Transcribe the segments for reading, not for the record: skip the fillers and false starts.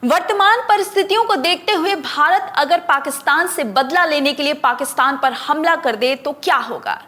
वर्तमान परिस्थितियों को देखते हुए भारत अगर पाकिस्तान से बदला लेने के लिए पाकिस्तान पर हमला कर दे तो क्या होगा।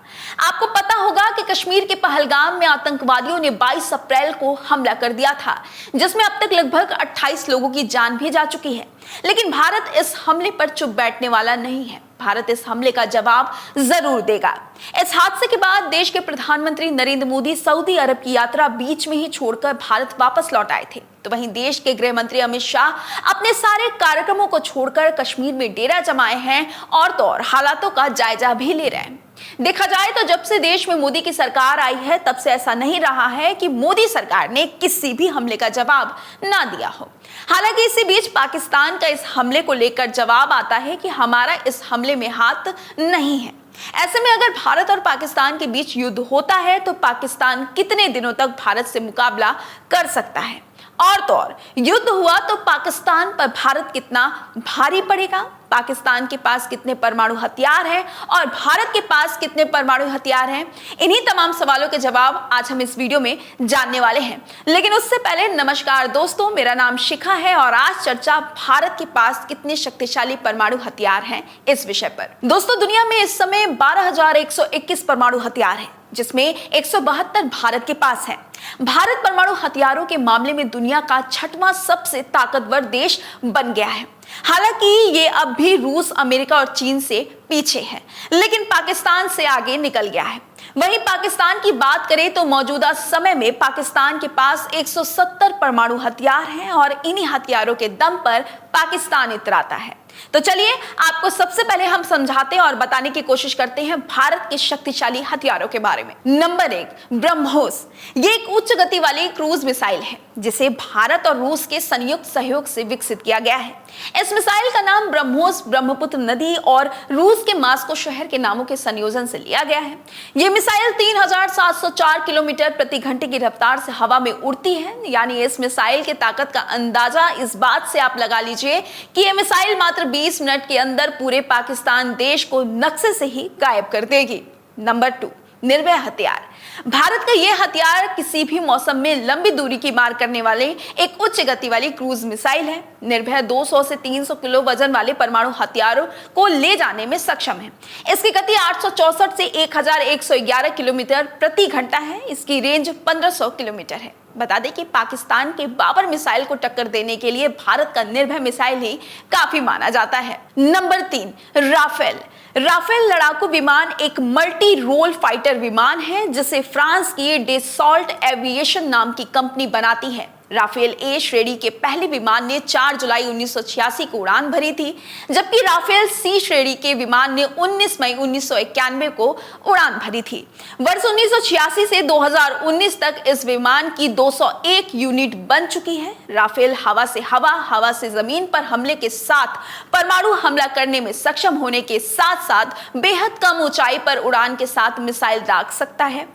आपको पता होगा कि कश्मीर के पहलगाम में आतंकवादियों ने 22 अप्रैल को हमला कर दिया था, जिसमें अब तक लगभग 28 लोगों की जान भी जा चुकी है। लेकिन भारत इस हमले पर चुप बैठने वाला नहीं है। भारत इस हमले का जवाब जरूर देगा। इस हादसे के बाद देश के प्रधानमंत्री नरेंद्र मोदी सऊदी अरब की यात्रा बीच में ही छोड़कर भारत वापस लौट आए थे, तो वहीं देश के गृह मंत्री अमित शाह अपने सारे कार्यक्रमों को छोड़कर कश्मीर में डेरा जमाए हैं और तो और हालातों का जायजा भी ले रहे हैं। देखा जाए तो जब से देश में मोदी की सरकार आई है, तब से ऐसा नहीं रहा है कि मोदी सरकार ने किसी भी हमले का जवाब ना दिया हो। हालांकि इसी बीच पाकिस्तान का इस हमले को लेकर जवाब आता है कि हमारा इस हमले में हाथ नहीं है। ऐसे में अगर भारत और पाकिस्तान के बीच युद्ध होता है तो पाकिस्तान कितने दिनों तक भारत से मुकाबला कर सकता है, और तो और युद्ध हुआ तो पाकिस्तान पर भारत कितना भारी पड़ेगा, पाकिस्तान के पास कितने परमाणु हथियार हैं और भारत के पास कितने परमाणु हथियार हैं। इन्हीं तमाम सवालों के जवाब आज हम इस वीडियो में जानने वाले हैं। लेकिन उससे पहले नमस्कार दोस्तों, मेरा नाम शिखा है और आज चर्चा भारत के पास कितने शक्तिशाली परमाणु हथियार हैं इस विषय पर। दोस्तों, दुनिया में इस समय 12,121 परमाणु हथियार हैं, जिसमें 172 भारत के पास है। भारत परमाणु हथियारों के मामले में दुनिया का 6वां सबसे ताकतवर देश बन गया है। हालांकि ये अब भी रूस, अमेरिका और चीन से पीछे है, लेकिन पाकिस्तान से आगे निकल गया है। वहीं पाकिस्तान की बात करें तो मौजूदा समय में पाकिस्तान के पास 170 परमाणु हथियार हैं और इन्हीं हथियारों के दम पर पाकिस्तान इतराता है। तो चलिए आपको सबसे पहले हम समझाते हैं और बताने की कोशिश करते हैं भारत के शक्तिशाली हथियारों के बारे में। नंबर 1, ब्रह्मोस। ये एक उच्च गति वाली क्रूज मिसाइल है जिसे भारत और रूस के संयुक्त सहयोग से विकसित किया गया है। इस मिसाइल का नाम ब्रह्मोस ब्रह्मपुत्र नदी और रूस के मास्को शहर के नामों के संयोजन से लिया गया है। यह मिसाइल 3,704 किलोमीटर प्रति घंटे की रफ्तार से हवा में उड़ती है। यानी इस मिसाइल की ताकत का अंदाजा इस बात से आप लगा लीजिए कि यह मिसाइल मात्र 20 मिनट के अंदर पूरे पाकिस्तान देश को नक्शे से ही गायब कर देगी। नंबर 2, निर्भय हथियार। भारत का यह हथियार किसी भी मौसम में लंबी दूरी की मार करने वाले एक उच्च गति वाली क्रूज मिसाइल है। निर्भय 200 से 300 किलो वजन वाले परमाणु हथियारों को ले जाने में सक्षम है। इसकी गति 864 से 1111 किलोमीटर प्रति घंटा है। इसकी रेंज 1500 किलोमीटर है। बता दें कि पाकिस्तान के बाबर मिसाइल को टक्कर देने के लिए भारत का निर्भय मिसाइल ही काफी माना जाता है। Number 3, Rafale. राफेल लड़ाकू विमान एक मल्टी रोल फाइटर विमान है जिसे फ्रांस की डेसॉल्ट एविएशन नाम की कंपनी बनाती है। राफेल ए श्रेणी के पहले विमान ने 4 जुलाई 1986 को उड़ान भरी थी, जबकि राफेल सी श्रेणी के विमान ने 19 मई 1991 को उड़ान भरी थी। वर्ष 1986 से 2019 तक इस विमान की 201 यूनिट बन चुकी है। राफेल हवा से हवा, हवा से जमीन पर हमले के साथ परमाणु हमला करने में सक्षम होने के साथ साथ बेहद कम ऊंचाई पर उड़ान के साथ मिसाइल दाग सकता है।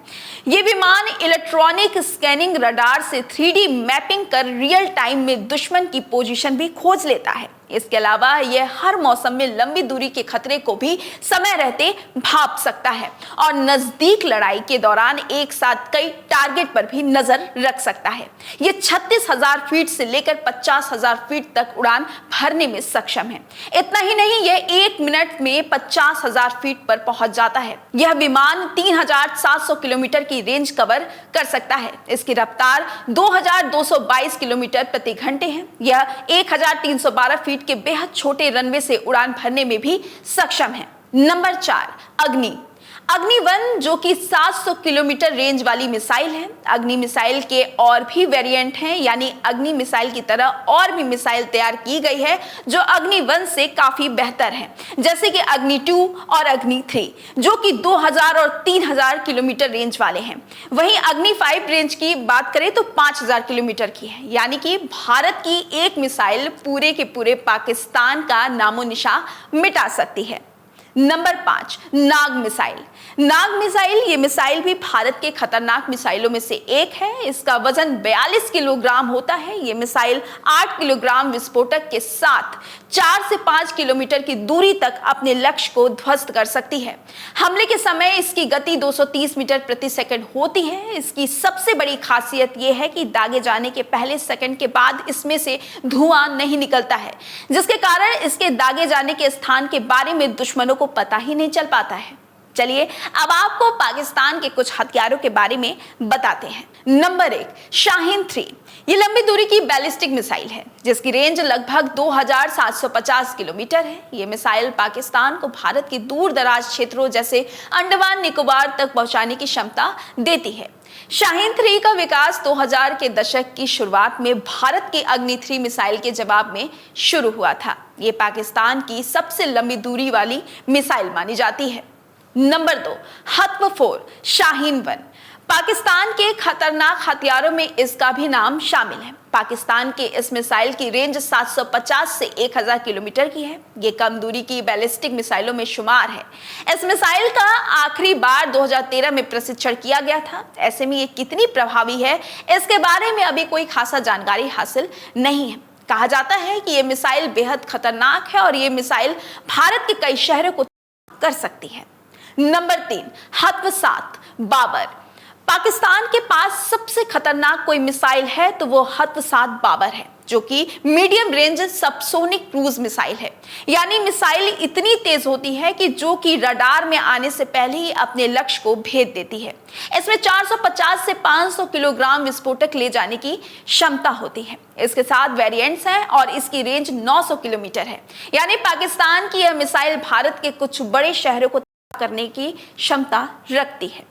यह विमान इलेक्ट्रॉनिक स्कैनिंग रडार से 3D मैपिंग कर रियल टाइम में दुश्मन की पोजीशन भी खोज लेता है। इसके अलावा यह हर मौसम में लंबी दूरी के खतरे को भी समय रहते भांप सकता है और नजदीक लड़ाई के दौरान एक साथ कई टारगेट पर भी नजर रख सकता है। यह 36,000 फीट से लेकर 50,000 फीट तक उड़ान भरने में सक्षम है। इतना ही नहीं, यह 1 मिनट में 50,000 फीट पर पहुंच जाता है। यह विमान 3,700 किलोमीटर की रेंज कवर कर सकता है। इसकी रफ्तार 2,222 किलोमीटर प्रति घंटे है। यह 1,312 फीट के बेहद छोटे रनवे से उड़ान भरने में भी सक्षम है। नंबर 4, अग्नि। अग्नि 1 जो कि 700 किलोमीटर रेंज वाली मिसाइल है। अग्नि मिसाइल के और भी वेरिएंट हैं, यानी अग्नि मिसाइल की तरह और भी मिसाइल तैयार की गई है जो अग्नि 1 से काफी बेहतर है, जैसे कि अग्नि 2 और अग्नि 3 जो कि 2000 और 3000 किलोमीटर रेंज वाले हैं। वहीं अग्नि 5 रेंज की बात करें तो 5000 किलोमीटर की है। यानी कि भारत की एक मिसाइल पूरे के पूरे पाकिस्तान का नामो निशान मिटा सकती है। नंबर 5, नाग मिसाइल। नाग मिसाइल, ये मिसाइल भी भारत के खतरनाक मिसाइलों में से एक है। इसका वजन 42 किलोग्राम होता है। ये मिसाइल 8 किलोग्राम विस्फोटक के साथ 4 से 5 किलोमीटर की दूरी तक अपने लक्ष्य को ध्वस्त कर सकती है। हमले के समय इसकी गति 230 मीटर प्रति सेकंड होती है। इसकी सबसे बड़ी खासियत यह है कि दागे जाने के पहले सेकंड के बाद इसमें से धुआं नहीं निकलता है, जिसके कारण इसके दागे जाने के स्थान के बारे में दुश्मनों को पता ही नहीं चल पाता है। चलिए अब आपको पाकिस्तान के कुछ हथियारों के बारे में बताते हैं। नंबर 1, शाहीन 3। ये लंबी दूरी की बैलिस्टिक मिसाइल है जिसकी रेंज लगभग 2750 किलोमीटर है। ये मिसाइल पाकिस्तान को भारत के दूर दराज क्षेत्रों जैसे अंडमान निकोबार तक पहुंचाने की क्षमता देती है। शाहीन 3 का विकास 2000 के दशक की शुरुआत में भारत की अग्नि 3 मिसाइल के जवाब में शुरू हुआ था। ये पाकिस्तान की सबसे लंबी दूरी वाली मिसाइल मानी जाती है। नंबर 2, हत्व 4 शाहीन 1। पाकिस्तान के खतरनाक हथियारों में इसका भी नाम शामिल है। पाकिस्तान के इस मिसाइल की रेंज 750 से 1000 किलोमीटर की है। ये कम दूरी की बैलिस्टिक मिसाइलों में शुमार है। इस मिसाइल का आखिरी बार 2013 में प्रशिक्षण किया गया था। ऐसे में ये कितनी प्रभावी है, इसके बारे में अभी कोई खासा जानकारी हासिल नहीं है। कहा जाता है कि ये मिसाइल बेहद खतरनाक है और ये मिसाइल भारत के कई शहरों को कर सकती है। नंबर 3, हत्व 7 बाबर। पाकिस्तान के पास सबसे खतरनाक कोई मिसाइल है तो वो हत्व 7 बाबर है, जो कि medium range subsonic cruise missile है। यानी मिसाइल इतनी तेज होती है कि जो कि रडार में आने से पहले ही अपने लक्ष्य को भेद देती है। इसमें 450 से 500 किलोग्राम विस्फोटक ले जाने की क्षमता होती है। इसके साथ वेरिएंट्स हैं और इसकी रेंज 900 किलोमीटर है। यानी पाकिस्तान की यह मिसाइल भारत के कुछ बड़े शहरों को करने की क्षमता रखती है।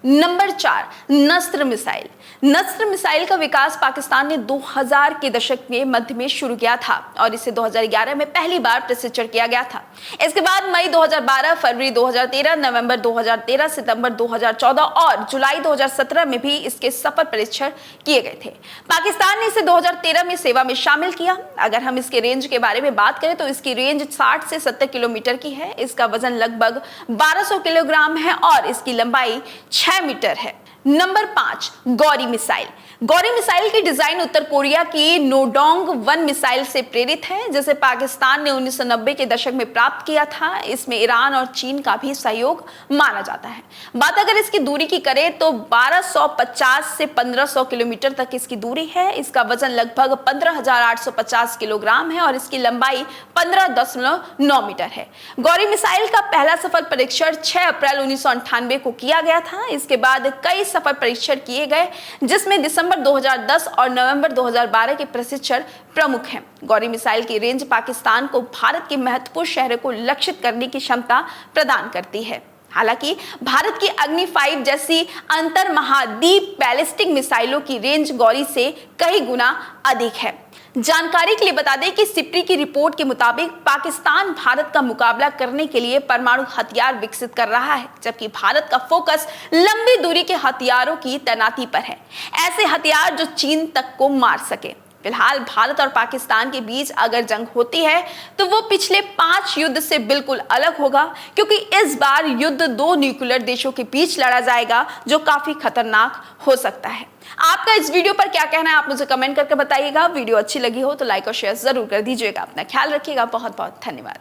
Number 4, Nasr missile. Nasr missile का विकास पाकिस्तान ने 2000 के दशक में मध्य में शुरू किया था और इसे 2011 में पहली बार प्रशिक्षण किया गया था। इसके बाद मई 2012, फरवरी 2013, नवंबर 2013, सितंबर 2014 और जुलाई 2017 में भी इसके सफल परीक्षण किए गए थे। पाकिस्तान ने इसे 2013 में सेवा में शामिल किया। अगर हम इसके रेंज के बारे में बात करें तो इसकी रेंज 60 से 70 किलोमीटर की है। इसका वजन लगभग 1200 किलोग्राम है और इसकी लंबाई 6 मीटर है। Number 5, Gauri missile. Gauri missile की डिजाइन उत्तर कोरिया की नोडोंग 1 मिसाइल से प्रेरित है, जिसे पाकिस्तान ने 1990 के दशक में प्राप्त किया था। इसमें ईरान और चीन का भी सहयोग माना जाता है। बात अगर इसकी दूरी की करें तो 1250 से 1500 किलोमीटर तक इसकी दूरी है। इसका वजन लगभग 15850 किलोग्राम है और इसकी लंबाई 15.9 मीटर है। गौरी मिसाइल का पहला सफल परीक्षण 6 अप्रैल 1998 को किया गया था। इसके बाद कई सफल परीक्षण किए गए, जिसमें दिसंबर 2010 और नवंबर 2012 के प्रशिक्षण प्रमुख हैं। गौरी मिसाइल की रेंज पाकिस्तान को भारत के महत्वपूर्ण शहरों को लक्षित करने की क्षमता प्रदान करती है। हालांकि भारत की अग्नि 5 जैसी अंतर महाद्वीप बैलिस्टिक मिसाइलों की रेंज गौरी से कई गुना अधिक है। जानकारी के लिए बता दें कि सिप्री की रिपोर्ट के मुताबिक पाकिस्तान भारत का मुकाबला करने के लिए परमाणु हथियार विकसित कर रहा है, जबकि भारत का फोकस लंबी दूरी के हथियारों की तैनाती पर है। ऐसे हथियार जो चीन तक को मार सके। फिलहाल भारत और पाकिस्तान के बीच अगर जंग होती है तो वो पिछले 5 युद्ध से बिल्कुल अलग होगा, क्योंकि इस बार युद्ध 2 न्यूक्लियर देशों के बीच लड़ा जाएगा, जो काफी खतरनाक हो सकता है। आपका इस वीडियो पर क्या कहना है, आप मुझे कमेंट करके बताइएगा। वीडियो अच्छी लगी हो तो लाइक और शेयर जरूर कर दीजिएगा। अपना ख्याल रखिएगा। बहुत बहुत धन्यवाद।